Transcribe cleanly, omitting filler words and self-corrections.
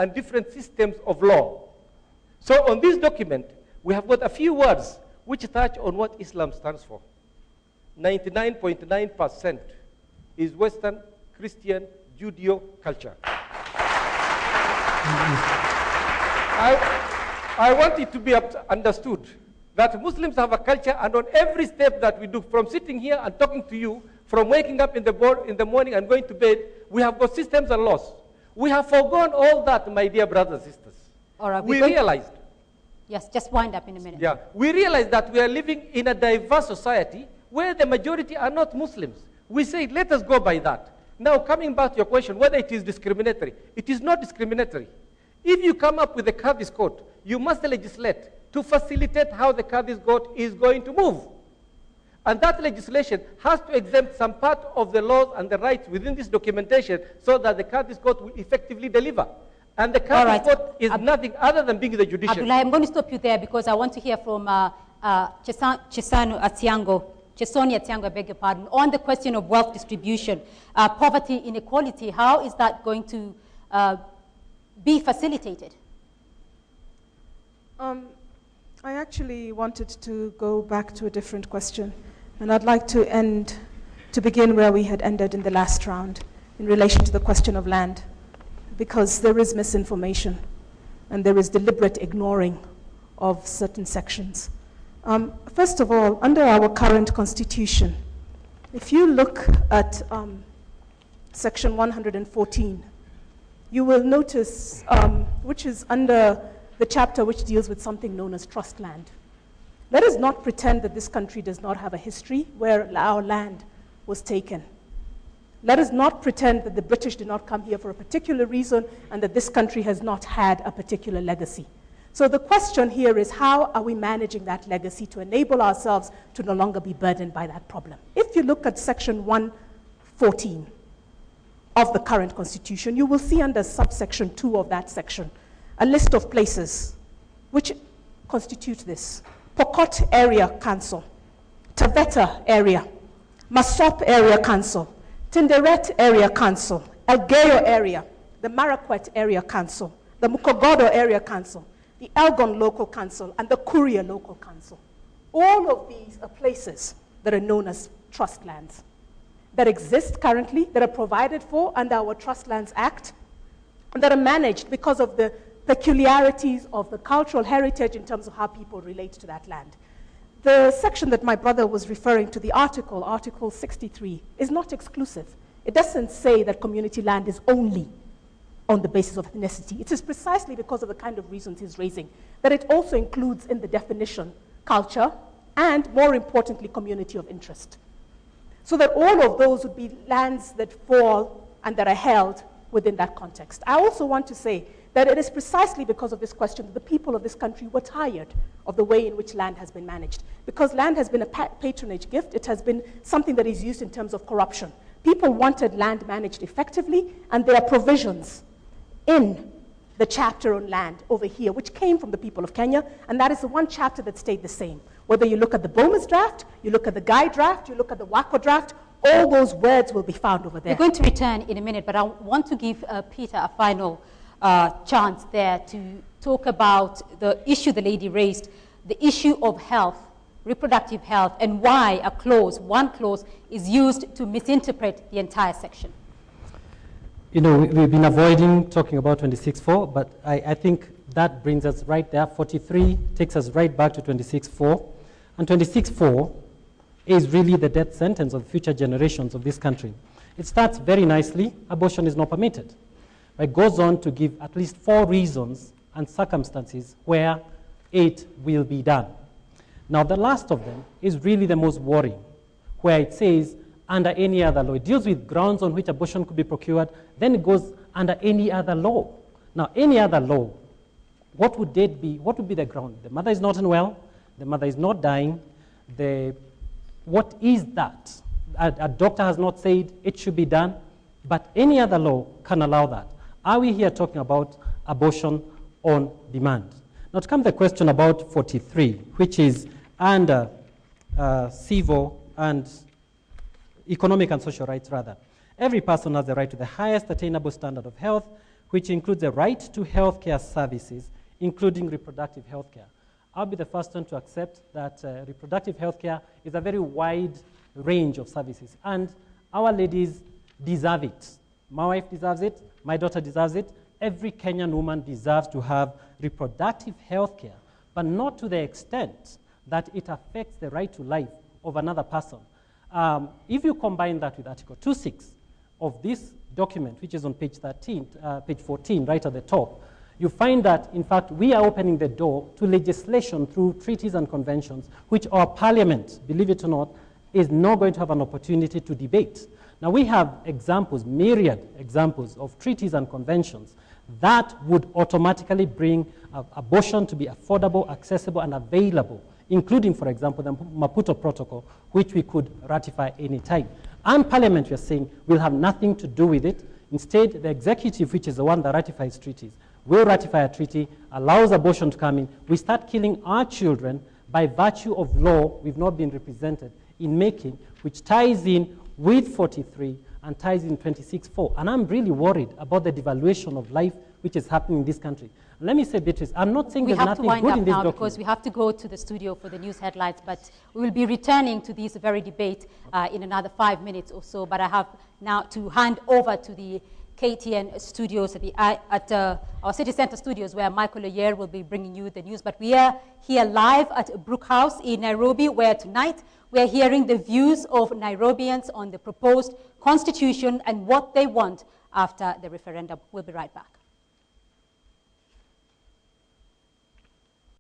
and different systems of law. So on this document, we have got a few words which touch on what Islam stands for. 99.9% is Western Christian Judeo culture. I want it to be understood that Muslims have a culture, and on every step that we do, from sitting here and talking to you, from waking up in the morning and going to bed, we have got systems and laws. We have forgone all that, my dear brothers and sisters. All right, we realized. Yes, just wind up in a minute. Yeah, we realized that we are living in a diverse society where the majority are not Muslims. We say, let us go by that. Now, coming back to your question, whether it is discriminatory, it is not discriminatory. If you come up with a Qadhi's code, you must legislate to facilitate how the Qadhi's code is going to move. And that legislation has to exempt some part of the laws and the rights within this documentation so that the Qadhi's code will effectively deliver. And the Qadhi's code is nothing other than being the judiciary. Abdullah, I'm going to stop you there because I want to hear from Chesoni Atiango, I beg your pardon, on the question of wealth distribution, poverty, inequality. How is that going to be facilitated? I actually wanted to go back to a different question, and I'd like to begin where we had ended in the last round in relation to the question of land, because there is misinformation and there is deliberate ignoring of certain sections. First of all, under our current constitution, if you look at section 114, you will notice, which is under the chapter which deals with something known as trust land. Let us not pretend that this country does not have a history where our land was taken. Let us not pretend that the British did not come here for a particular reason and that this country has not had a particular legacy. So the question here is, how are we managing that legacy to enable ourselves to no longer be burdened by that problem? If you look at section 114 of the current constitution, you will see under subsection 2 of that section a list of places which constitute this. Pokot Area Council, Taveta Area, Masop Area Council, Tinderet Area Council, Elgeyo Area, the Marakwet Area Council, the Mukogodo Area Council, the Elgon Local Council, and the Kuria Local Council. All of these are places that are known as trust lands, that exist currently, that are provided for under our Trust Lands Act, and that are managed because of the peculiarities of the cultural heritage in terms of how people relate to that land. The section that my brother was referring to, the Article 63, is not exclusive. It doesn't say that community land is only on the basis of ethnicity. It is precisely because of the kind of reasons he's raising that it also includes in the definition culture and, more importantly, community of interest. So that all of those would be lands that fall and that are held within that context. I also want to say that it is precisely because of this question that the people of this country were tired of the way in which land has been managed. Because land has been a patronage gift, it has been something that is used in terms of corruption. People wanted land managed effectively, and there are provisions in the chapter on land over here, which came from the people of Kenya, and that is the one chapter that stayed the same. Whether you look at the Bomas draft, you look at the Guy draft, you look at the Wako draft, all those words will be found over there. We're going to return in a minute, but I want to give Peter a final chance there to talk about the issue the lady raised, the issue of health, reproductive health, and why a clause, one clause, is used to misinterpret the entire section. You know, we've been avoiding talking about 26.4, but I think that brings us right there. 43 takes us right back to 26.4. And 26.4 is really the death sentence of future generations of this country. It starts very nicely, abortion is not permitted. It goes on to give at least 4 reasons and circumstances where it will be done. Now, the last of them is really the most worrying, where it says, under any other law. It deals with grounds on which abortion could be procured, then it goes under any other law. Now, any other law, what would that be? What would be the ground? The mother is not unwell, the mother is not dying, what is that? A doctor has not said it should be done, but any other law can allow that. Are we here talking about abortion on demand? Now, to come to the question about 43, which is under civil and economic and social rights, rather. Every person has the right to the highest attainable standard of health, which includes the right to healthcare services, including reproductive healthcare. I'll be the first one to accept that reproductive healthcare is a very wide range of services, and our ladies deserve it. My wife deserves it, my daughter deserves it. Every Kenyan woman deserves to have reproductive healthcare, but not to the extent that it affects the right to life of another person. If you combine that with Article 2.6 of this document, which is on page 14, right at the top, you find that, in fact, we are opening the door to legislation through treaties and conventions, which our parliament, believe it or not, is not going to have an opportunity to debate. Now, we have examples, myriad examples of treaties and conventions that would automatically bring abortion to be affordable, accessible, and available, including, for example, the Maputo Protocol, which we could ratify any time. And Parliament, we are saying, will have nothing to do with it. Instead, the executive, which is the one that ratifies treaties, will ratify a treaty, allows abortion to come in. We start killing our children by virtue of law we've not been represented in making, which ties in with 43 and ties in 26.4. And I'm really worried about the devaluation of life which is happening in this country. And let me say, Beatrice, I'm not saying there's nothing good in this document. We have to wind up now because we have to go to the studio for the news headlines, but we will be returning to this very debate in another 5 minutes or so. But I have now to hand over to the KTN studios at our city center studios, where Michael Oyer will be bringing you the news. But we are here live at Brook House in Nairobi, where tonight we are hearing the views of Nairobians on the proposed constitution and what they want after the referendum. We'll be right back.